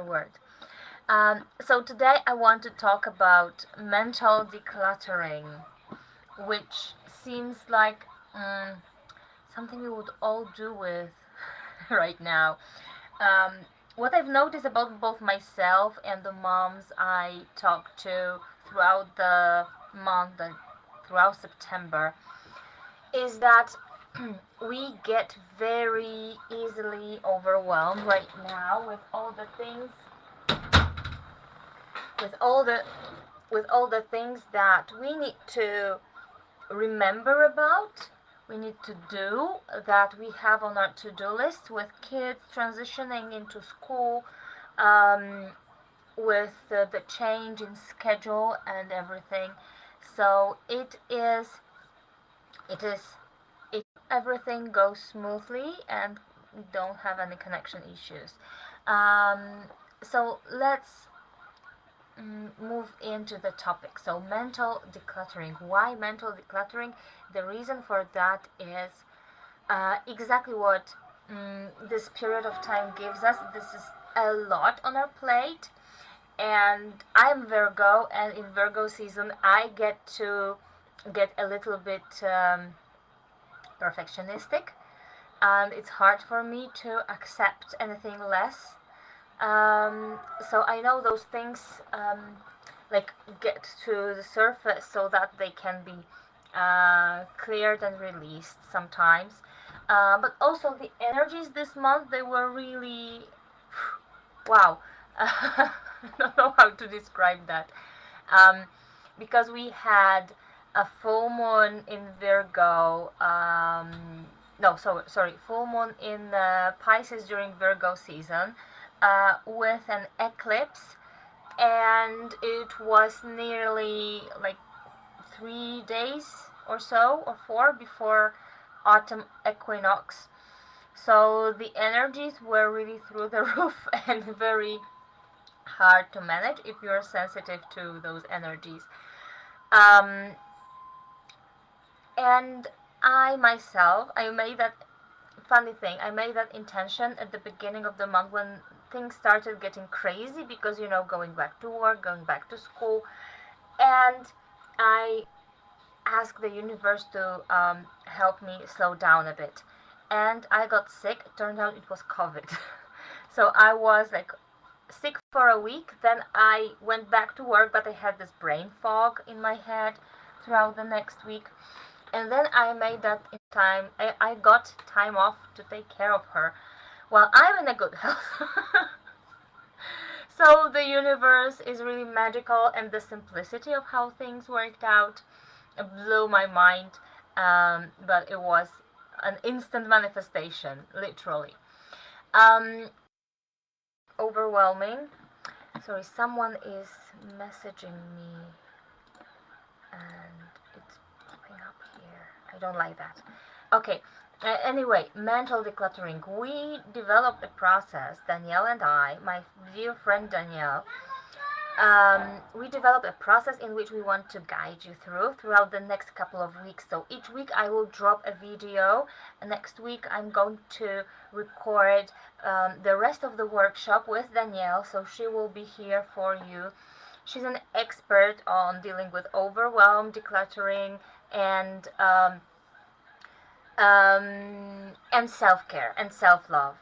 word. So today I want to talk about mental decluttering, which seems like something we would all do with right now. Um, what I've noticed about both myself and the moms I talk to throughout the month and throughout September is that we get very easily overwhelmed right now with all the things with all the with all the things that we need to remember about, we need to do, that we have on our to-do list with kids transitioning into school, um, with the change in schedule and everything. So it is if everything goes smoothly and we don't have any connection issues. So let's move into the topic. So, mental decluttering. Why mental decluttering? The reason for that is exactly what this period of time gives us. This is a lot on our plate, and I'm Virgo, and in Virgo season, I get to get a little bit perfectionistic, and it's hard for me to accept anything less. So I know those things like get to the surface so that they can be cleared and released sometimes. But also the energies this month, they were really wow. I don't know how to describe that. Um, because we had a full moon in Virgo. No, sorry, full moon in Pisces during Virgo season, with an eclipse, and it was nearly like 3 days or so, or four, before autumn equinox. So the energies were really through the roof and very hard to manage if you're sensitive to those energies. Um, and I myself, I made that funny thing. I made that intention at the beginning of the month when things started getting crazy because, going back to work, going back to school, and I asked the universe to help me slow down a bit. And I got sick. It turned out it was COVID. So I was like sick for a week. Then I went back to work, but I had this brain fog in my head throughout the next week. And then I made that in time. I got time off to take care of her while I'm in a good health. So the universe is really magical, and the simplicity of how things worked out blew my mind. But it was an instant manifestation, literally. Um, Overwhelming. Sorry, someone is messaging me, and it's popping up here. I don't like that. Okay. Anyway, mental decluttering. We developed a process, Danielle and I, my dear friend Danielle. We developed a process in which we want to guide you throughout the next couple of weeks. So each week I will drop a video. And next week I'm going to record the rest of the workshop with Danielle. So she will be here for you. She's an expert on dealing with overwhelm, decluttering, and self-care and self-love.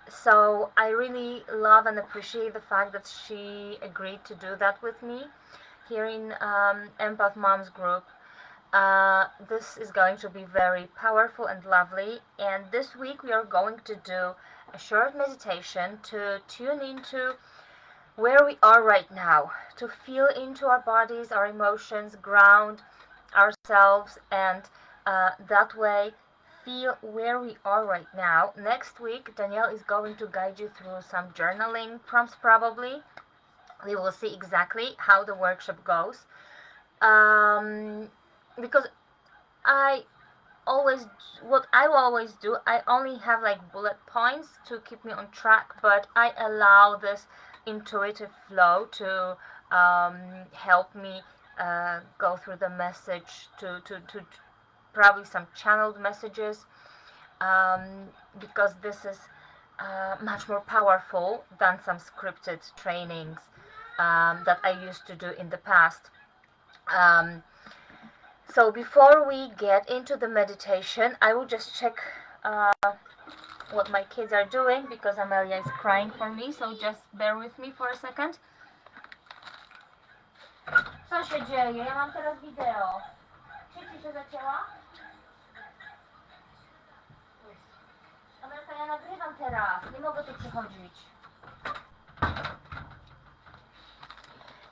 So I really love and appreciate the fact that she agreed to do that with me here in Empath Moms group. This is going to be very powerful and lovely. And this week we are going to do a short meditation to tune into where we are right now, to feel into our bodies, our emotions, ground ourselves, and that way feel where we are right now. Next week, Danielle is going to guide you through some journaling prompts, probably. We will see exactly how the workshop goes. Because I always, what I will always do, I only have like bullet points to keep me on track, but I allow this intuitive flow to help me go through the message, to probably some channeled messages, because this is much more powerful than some scripted trainings that I used to do in the past. Um, so before we get into the meditation, I will just check what my kids are doing because Amelia is crying for me, so just bear with me for a second. Co się dzieje? Ja mam teraz wideo. Sieci się zacięła? Amelka, ja nagrywam teraz. Nie mogę tu przychodzić.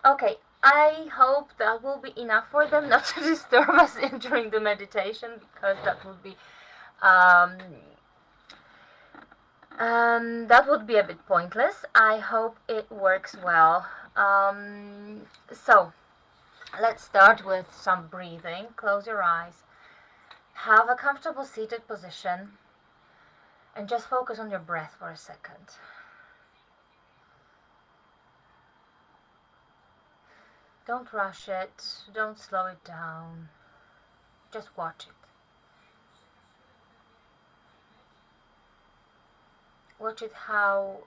Okay, I hope that will be enough for them not to disturb us during the meditation, because that would be a bit pointless. I hope it works well. So let's start with some breathing. Close your eyes. Have a comfortable seated position and just focus on your breath for a second. Don't rush it, don't slow it down, just watch it. Watch it how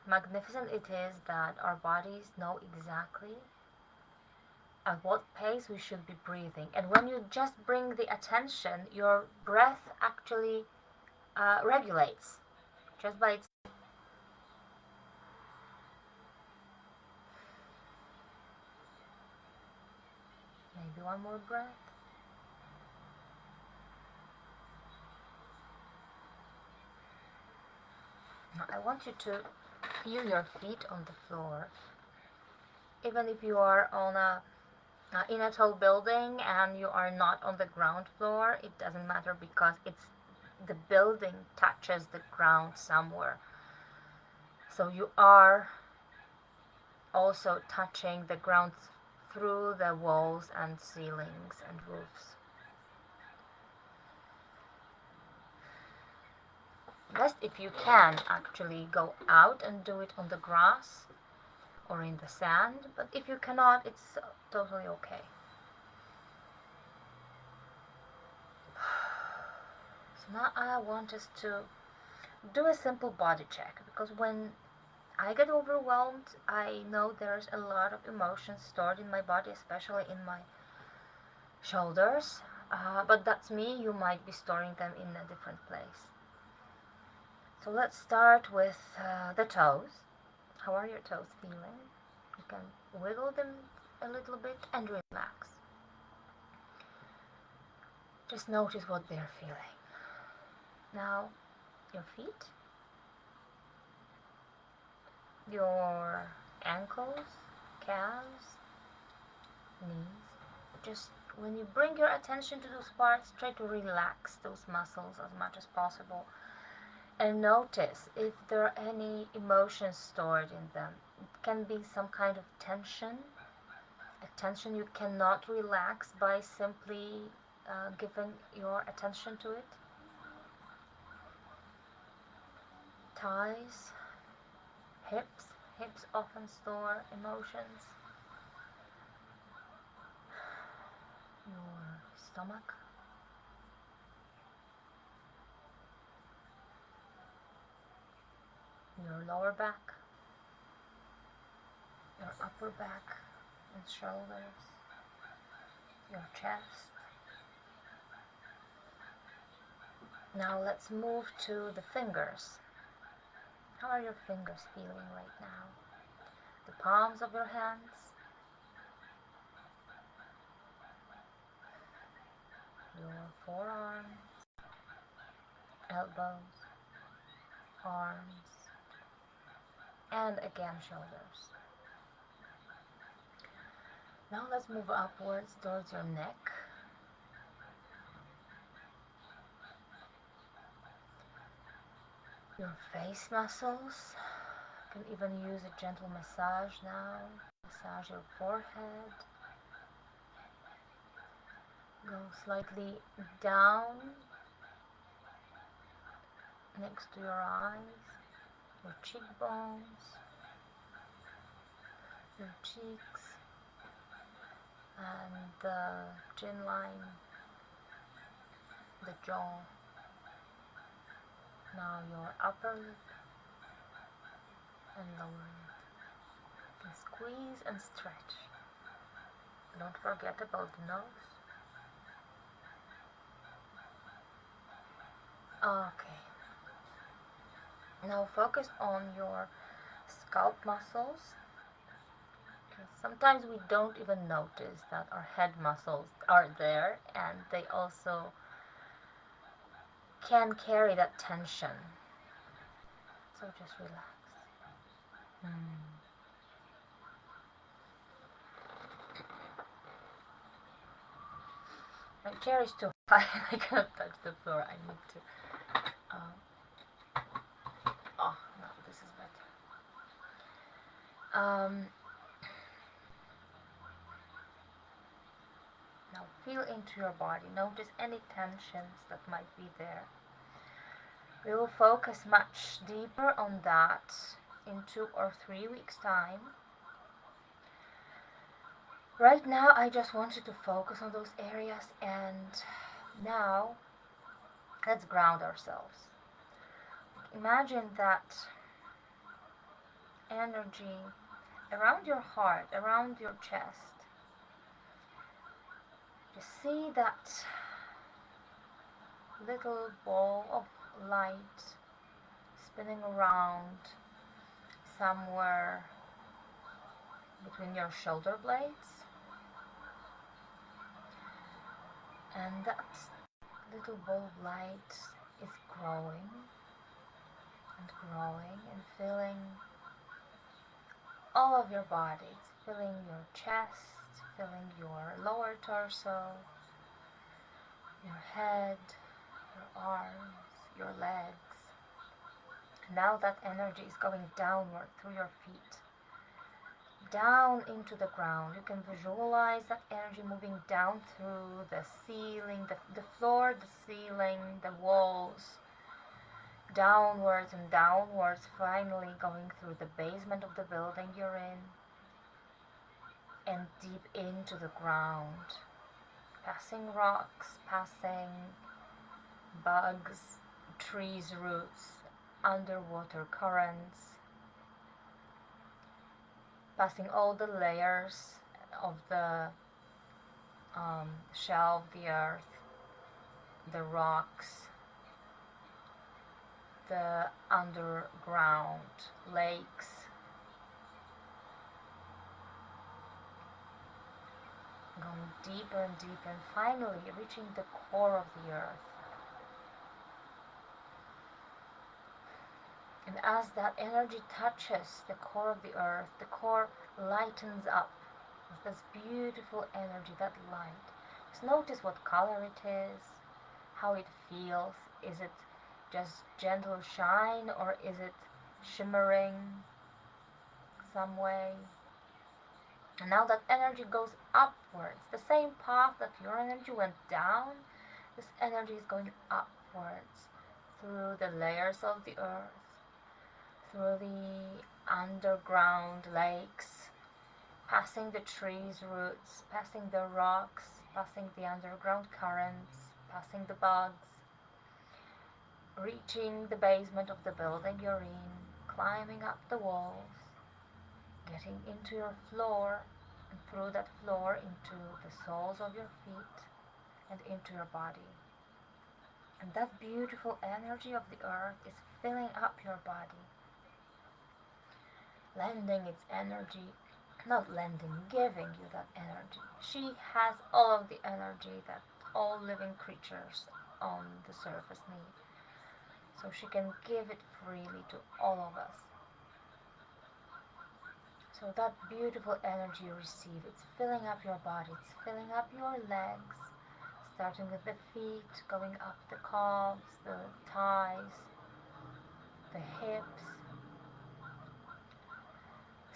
magnificent it is that our bodies know exactly at what pace we should be breathing. And when you just bring the attention, your breath actually regulates just by its. Maybe one more breath. Now I want you to feel your feet on the floor. Even if you are on in a tall building and you are not on the ground floor, it doesn't matter, because the building touches the ground somewhere. So you are also touching the ground through the walls and ceilings and roofs. Best if you can actually go out and do it on the grass or in the sand, but if you cannot, it's totally okay. So now I want us to do a simple body check, because when I get overwhelmed, I know there's a lot of emotions stored in my body, especially in my shoulders, but that's me. You might be storing them in a different place. So let's start with the toes. How are your toes feeling? You can wiggle them a little bit and relax. Just notice what they're feeling. Now, your feet, your ankles, calves, knees. Just when you bring your attention to those parts, try to relax those muscles as much as possible. And notice if there are any emotions stored in them. It can be some kind of tension, a tension you cannot relax by simply giving your attention to it. Thighs, hips often store emotions. Your stomach. Your lower back, your upper back and shoulders, your chest. Now let's move to the fingers. How are your fingers feeling right now? The palms of your hands, your forearms, elbows, arms, and again shoulders. Now let's move upwards towards your neck. Your face muscles. You can even use a gentle massage now. Massage your forehead. Go slightly down next to your eyes, your cheekbones, your cheeks, and the chin line, the jaw. Now your upper lip and lower lip. You can squeeze and stretch. Don't forget about the nose. Okay. Now focus on your scalp muscles. Sometimes we don't even notice that our head muscles are there, and they also can carry that tension. So just relax. My chair is too high. I cannot touch the floor. I need to. Oh no, this is better. Now feel into your body. Notice any tensions that might be there. We will focus much deeper on that in 2 or 3 weeks' time. Right now, I just want you to focus on those areas, and now let's ground ourselves. Imagine that energy around your heart, around your chest. Just see that little ball of light spinning around somewhere between your shoulder blades, and that little ball of light is growing and growing and filling all of your body. It's filling your chest, filling your lower torso, your head, your arms, your legs. Now that energy is going downward through your feet, down into the ground. You can visualize that energy moving down through the ceiling, the floor, the ceiling, the walls, downwards and downwards, finally going through the basement of the building you're in, and deep into the ground, passing rocks, passing bugs, trees' roots, underwater currents, passing all the layers of the shell of the earth, the rocks, the underground lakes, going deeper and deeper, and finally reaching the core of the earth. And as that energy touches the core of the earth, the core lightens up with this beautiful energy, that light. Just notice what color it is, how it feels. Is it just gentle shine, or is it shimmering some way? And now that energy goes upwards, the same path that your energy went down, this energy is going upwards through the layers of the earth, through the underground lakes, passing the trees' roots, passing the rocks, passing the underground currents, passing the bugs, reaching the basement of the building you're in, climbing up the walls, getting into your floor, and through that floor into the soles of your feet and into your body. And that beautiful energy of the earth is filling up your body, lending its energy, not lending, giving you that energy. She has all of the energy that all living creatures on the surface need. So she can give it freely to all of us. So that beautiful energy you receive, it's filling up your body, it's filling up your legs, starting with the feet, going up the calves, the thighs, the hips,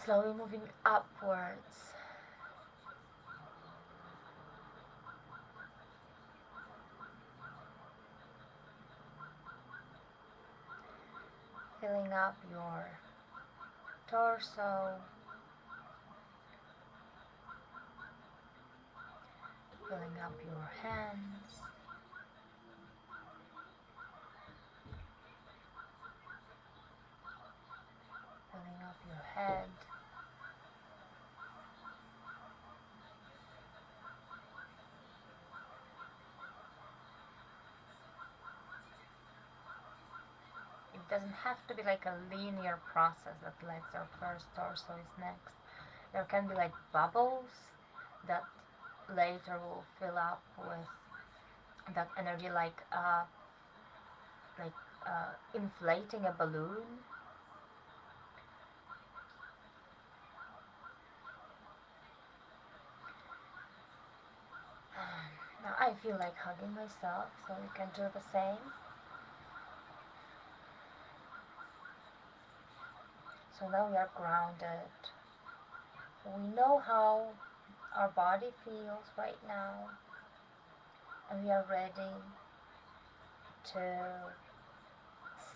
slowly moving upwards, filling up your torso, filling up your hands, up your head. It doesn't have to be like a linear process that legs are first, torso is next. There can be like bubbles that later will fill up with that energy, like inflating a balloon. Now I feel like hugging myself, so you can do the same. So now we are grounded. We know how our body feels right now, and we are ready to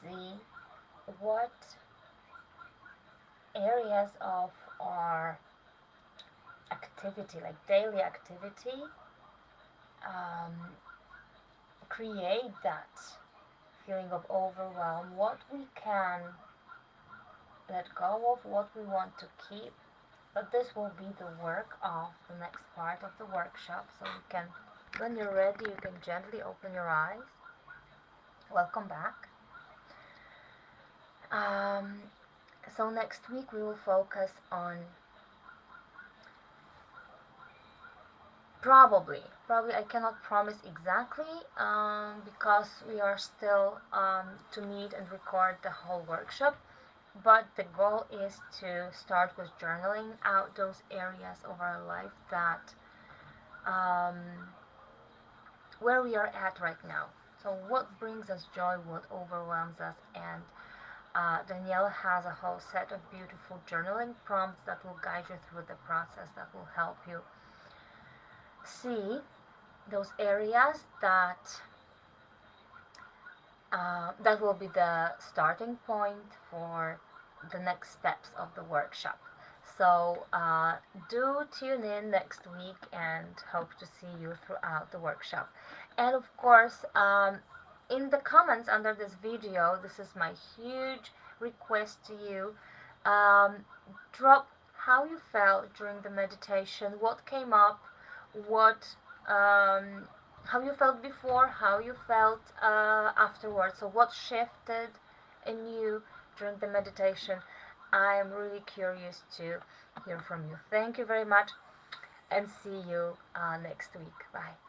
see what areas of our activity, like daily activity, um, create that feeling of overwhelm, what we can let go of, what we want to keep. But this will be the work of the next part of the workshop, so you can, when you're ready, you can gently open your eyes. Welcome back. So next week we will focus on probably I cannot promise exactly, because we are still to meet and record the whole workshop, but the goal is to start with journaling out those areas of our life that um, where we are at right now. So what brings us joy, what overwhelms us, and Danielle has a whole set of beautiful journaling prompts that will guide you through the process, that will help you see those areas that will be the starting point for the next steps of the workshop. So do tune in next week and hope to see you throughout the workshop. And of course, in the comments under this video, this is my huge request to you. Drop how you felt during the meditation, what came up, what how you felt before, how you felt afterwards. So what shifted in you during the meditation. I am really curious to hear from you. Thank you very much, and see you next week. Bye.